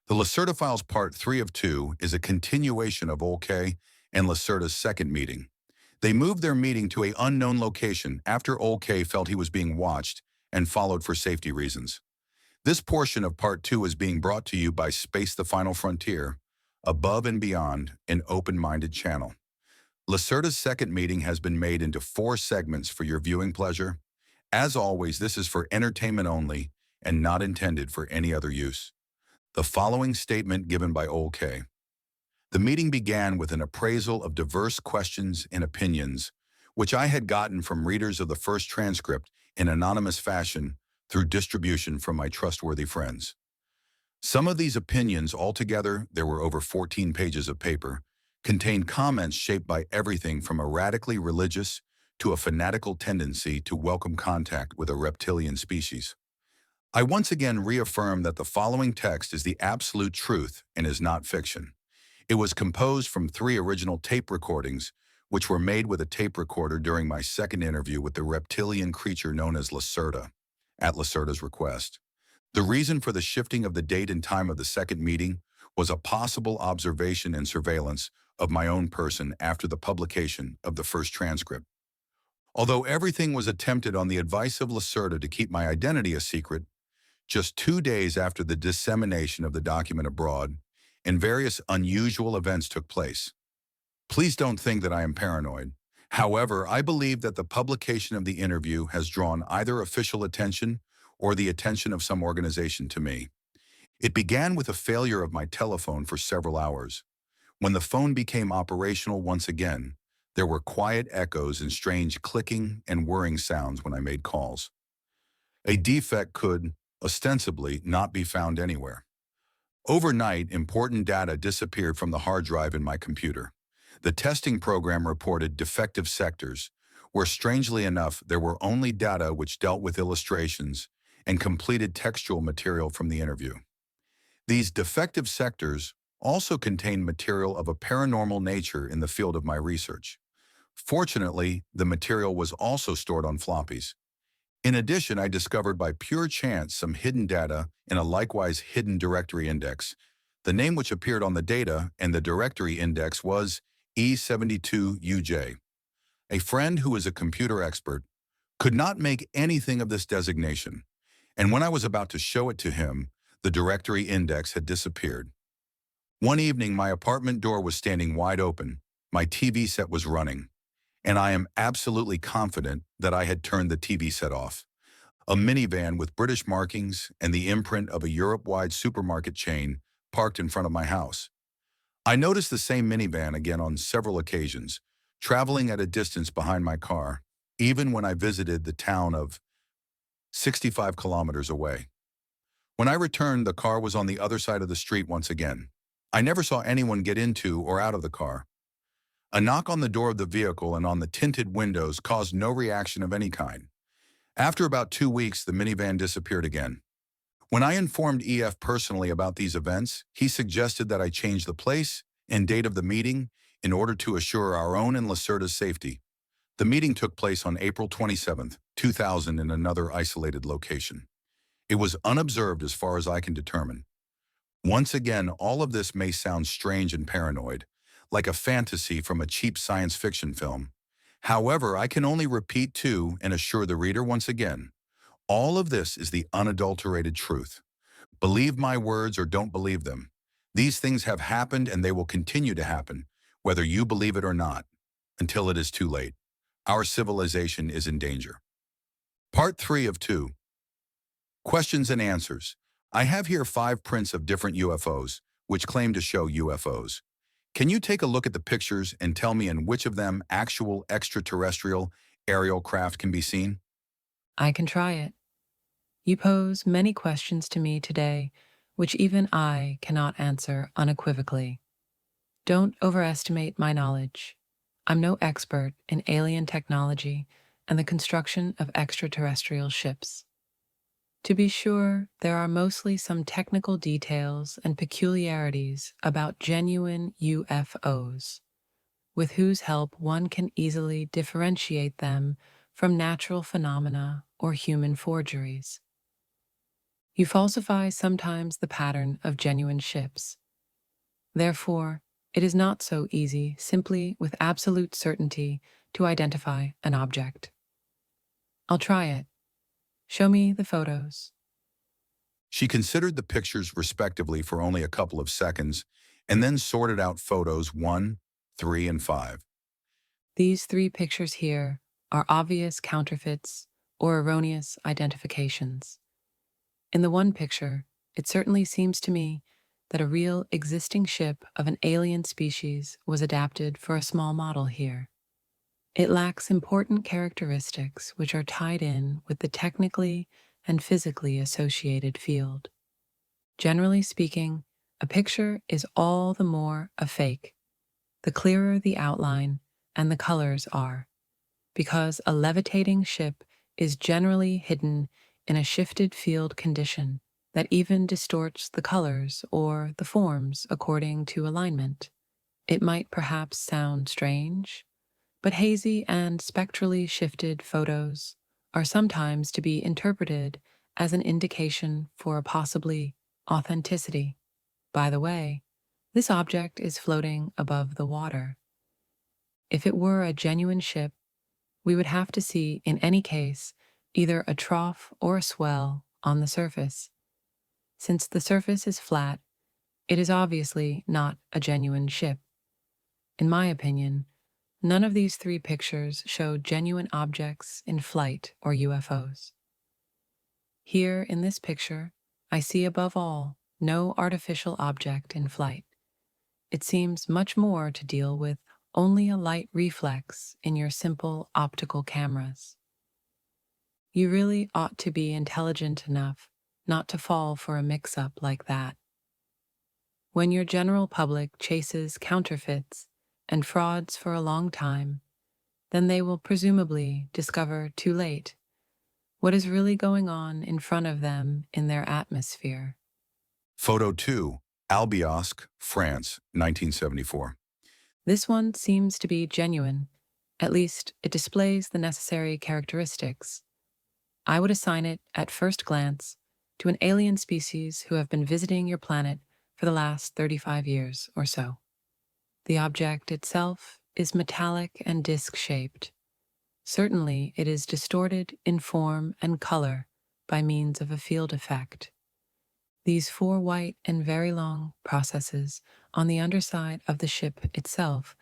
The Lacerta Files Part 3 of 2 is a continuation of Olke and Lacerta's second meeting. They moved their meeting to an unknown location after Olke felt he was being watched and followed for safety reasons. This portion of Part 2 is being brought to you by Space the Final Frontier, Above and Beyond, an open-minded channel. Lacerta's second meeting has been made into 4 segments for your viewing pleasure. As always, this is for entertainment only and not intended for any other use. The following statement given by Olke. The meeting began with an appraisal of diverse questions and opinions, which I had gotten from readers of the first transcript in anonymous fashion through distribution from my trustworthy friends. Some of these opinions, altogether, there were over 14 pages of paper, contained comments shaped by everything from a radically religious to a fanatical tendency to welcome contact with a reptilian species. I once again reaffirm that the following text is the absolute truth and is not fiction. It was composed from 3 original tape recordings, which were made with a tape recorder during my second interview with the reptilian creature known as Lacerta, at Lacerta's request. The reason for the shifting of the date and time of the second meeting was a possible observation and surveillance of my own person after the publication of the first transcript. Although everything was attempted on the advice of Lacerta to keep my identity a secret, just 2 days after the dissemination of the document abroad, and various unusual events took place. Please don't think that I am paranoid. However, I believe that the publication of the interview has drawn either official attention or the attention of some organization to me. It began with a failure of my telephone for several hours. When the phone became operational once again, there were quiet echoes and strange clicking and whirring sounds when I made calls. A defect could, ostensibly, not be found anywhere. Overnight, important data disappeared from the hard drive in my computer. The testing program reported defective sectors, where strangely enough there were only data which dealt with illustrations and completed textual material from the interview. These defective sectors also contained material of a paranormal nature in the field of my research. Fortunately, the material was also stored on floppies. In addition, I discovered by pure chance some hidden data in a likewise hidden directory index. The name which appeared on the data and the directory index was E72UJ. A friend who is a computer expert could not make anything of this designation, and when I was about to show it to him, the directory index had disappeared. One evening, my apartment door was standing wide open, my TV set was running, and I am absolutely confident that I had turned the TV set off. A minivan with British markings and the imprint of a Europe-wide supermarket chain parked in front of my house. I noticed the same minivan again on several occasions, traveling at a distance behind my car, even when I visited the town of 65 kilometers away. When I returned, the car was on the other side of the street once again. I never saw anyone get into or out of the car. A knock on the door of the vehicle and on the tinted windows caused no reaction of any kind. After about 2 weeks, the minivan disappeared again. When I informed EF personally about these events, he suggested that I change the place and date of the meeting in order to assure our own and Lacerta's safety. The meeting took place on April 27, 2000 in another isolated location. It was unobserved as far as I can determine. Once again, all of this may sound strange and paranoid, like a fantasy from a cheap science fiction film. However, I can only repeat to and assure the reader once again, all of this is the unadulterated truth. Believe my words or don't believe them. These things have happened and they will continue to happen, whether you believe it or not, until it is too late. Our civilization is in danger. Part 3 of 2. Questions and answers. I have here 5 prints of different UFOs, which claim to show UFOs. Can you take a look at the pictures and tell me in which of them actual extraterrestrial aerial craft can be seen? I can try it. You pose many questions to me today, which even I cannot answer unequivocally. Don't overestimate my knowledge. I'm no expert in alien technology and the construction of extraterrestrial ships. To be sure, there are mostly some technical details and peculiarities about genuine UFOs, with whose help one can easily differentiate them from natural phenomena or human forgeries. You falsify sometimes the pattern of genuine ships. Therefore, it is not so easy simply with absolute certainty to identify an object. I'll try it. Show me the photos. She considered the pictures respectively for only a couple of seconds and then sorted out photos 1, 3, and 5. These three pictures here are obvious counterfeits or erroneous identifications. In the one picture, it certainly seems to me that a real existing ship of an alien species was adapted for a small model here. It lacks important characteristics which are tied in with the technically and physically associated field. Generally speaking, a picture is all the more a fake, the clearer the outline and the colors are, because a levitating ship is generally hidden in a shifted field condition that even distorts the colors or the forms according to alignment. It might perhaps sound strange, but hazy and spectrally shifted photos are sometimes to be interpreted as an indication for a possibly authenticity. By the way, this object is floating above the water. If it were a genuine ship, we would have to see, in any case, either a trough or a swell on the surface. Since the surface is flat, it is obviously not a genuine ship. In my opinion, none of these three pictures show genuine objects in flight or UFOs. Here in this picture, I see above all no artificial object in flight. It seems much more to deal with only a light reflex in your simple optical cameras. You really ought to be intelligent enough not to fall for a mix-up like that. When your general public chases counterfeits and frauds for a long time, then they will presumably discover too late what is really going on in front of them in their atmosphere. Photo 2, Albiosque, France, 1974. This one seems to be genuine. At least, it displays the necessary characteristics. I would assign it, at first glance, to an alien species who have been visiting your planet for the last 35 years or so. The object itself is metallic and disc-shaped. Certainly, it is distorted in form and color by means of a field effect. These four white and very long processes on the underside of the ship itself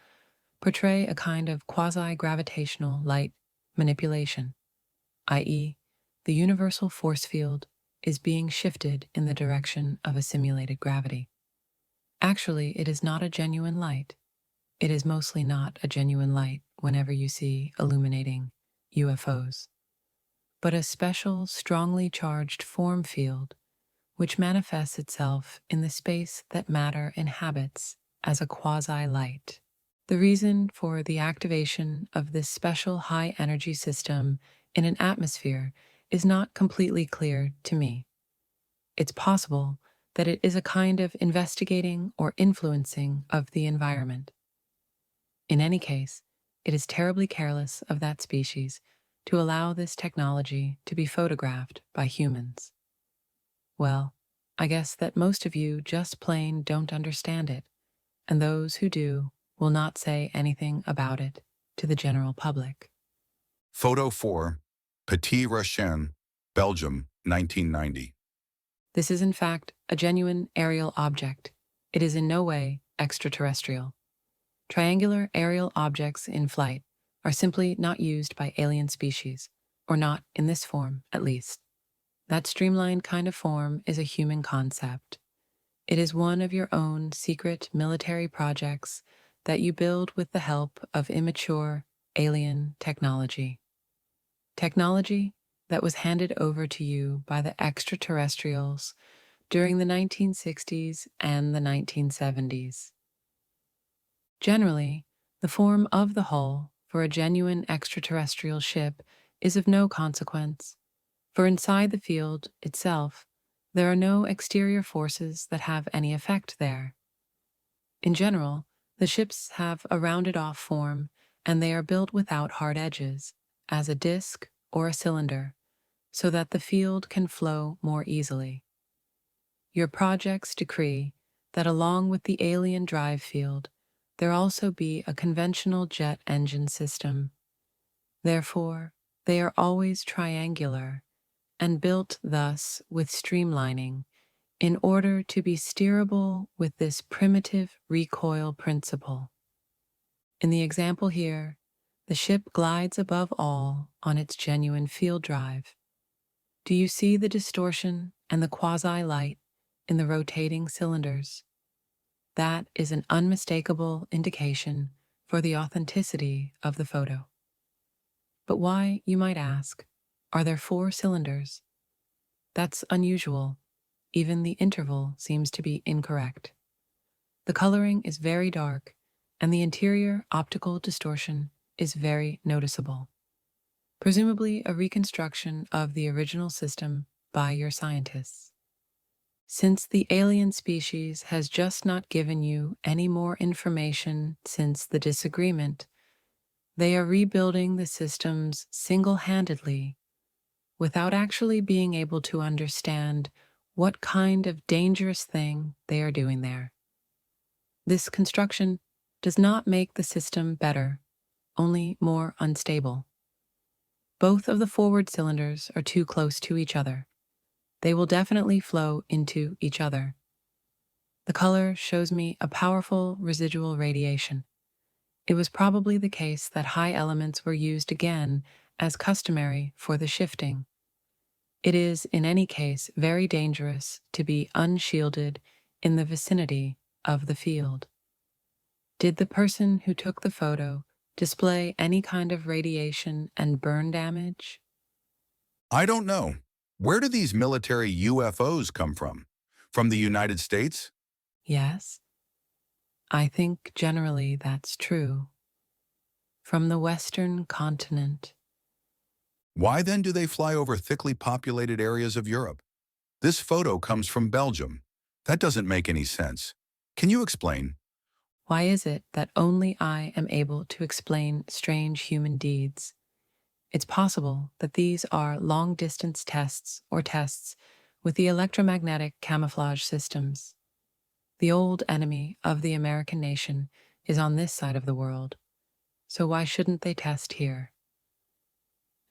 portray a kind of quasi-gravitational light manipulation, i.e., the universal force field is being shifted in the direction of a simulated gravity. Actually, it is not a genuine light. It is mostly not a genuine light whenever you see illuminating UFOs, but a special, strongly charged form field which manifests itself in the space that matter inhabits as a quasi-light. The reason for the activation of this special high-energy system in an atmosphere is not completely clear to me. It's possible that it is a kind of investigating or influencing of the environment. In any case, it is terribly careless of that species to allow this technology to be photographed by humans. Well, I guess that most of you just plain don't understand it, and those who do will not say anything about it to the general public. Photo 4, Petit Rachin, Belgium, 1990. This is in fact a genuine aerial object. It is in no way extraterrestrial. Triangular aerial objects in flight are simply not used by alien species, or not in this form, at least. That streamlined kind of form is a human concept. It is one of your own secret military projects that you build with the help of immature alien technology. Technology that was handed over to you by the extraterrestrials during the 1960s and the 1970s. Generally, the form of the hull for a genuine extraterrestrial ship is of no consequence, for inside the field itself, there are no exterior forces that have any effect there. In general, the ships have a rounded-off form, and they are built without hard edges, as a disc or a cylinder, so that the field can flow more easily. Your projects decree that along with the alien drive field, there also be a conventional jet engine system. Therefore, they are always triangular and built thus with streamlining in order to be steerable with this primitive recoil principle. In the example here, the ship glides above all on its genuine field drive. Do you see the distortion and the quasi-light in the rotating cylinders? That is an unmistakable indication for the authenticity of the photo. But why, you might ask, are there 4 cylinders? That's unusual. Even the interval seems to be incorrect. The coloring is very dark, and the interior optical distortion is very noticeable. Presumably a reconstruction of the original system by your scientists. Since the alien species has just not given you any more information since the disagreement, they are rebuilding the systems single-handedly without actually being able to understand what kind of dangerous thing they are doing there. This construction does not make the system better, only more unstable. Both of the forward cylinders are too close to each other. They will definitely flow into each other. The color shows me a powerful residual radiation. It was probably the case that high elements were used again as customary for the shifting. It is, in any case, very dangerous to be unshielded in the vicinity of the field. Did the person who took the photo display any kind of radiation and burn damage? I don't know. Where do these military UFOs come from? From the United States? Yes, I think generally that's true. From the Western continent. Why then do they fly over thickly populated areas of Europe? This photo comes from Belgium. That doesn't make any sense. Can you explain? Why is it that only I am able to explain strange human deeds? It's possible that these are long-distance tests or tests with the electromagnetic camouflage systems. The old enemy of the American nation is on this side of the world, so why shouldn't they test here?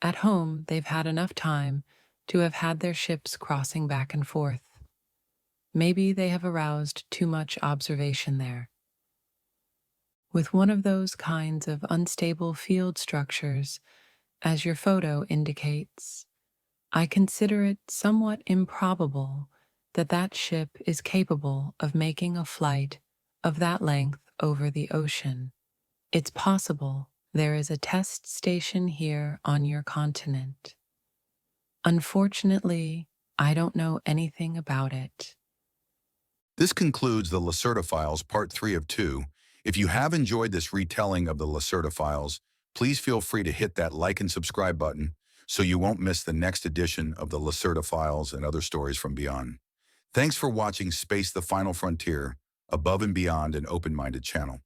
At home, they've had enough time to have had their ships crossing back and forth. Maybe they have aroused too much observation there. With one of those kinds of unstable field structures, as your photo indicates, I consider it somewhat improbable that that ship is capable of making a flight of that length over the ocean. It's possible there is a test station here on your continent. Unfortunately, I don't know anything about it. This concludes the Lacerta Files Part 3 of 2. If you have enjoyed this retelling of the Lacerta Files, please feel free to hit that like and subscribe button so you won't miss the next edition of the Lacerta Files and other stories from beyond. Thanks for watching Space the Final Frontier, above and beyond an open-minded channel.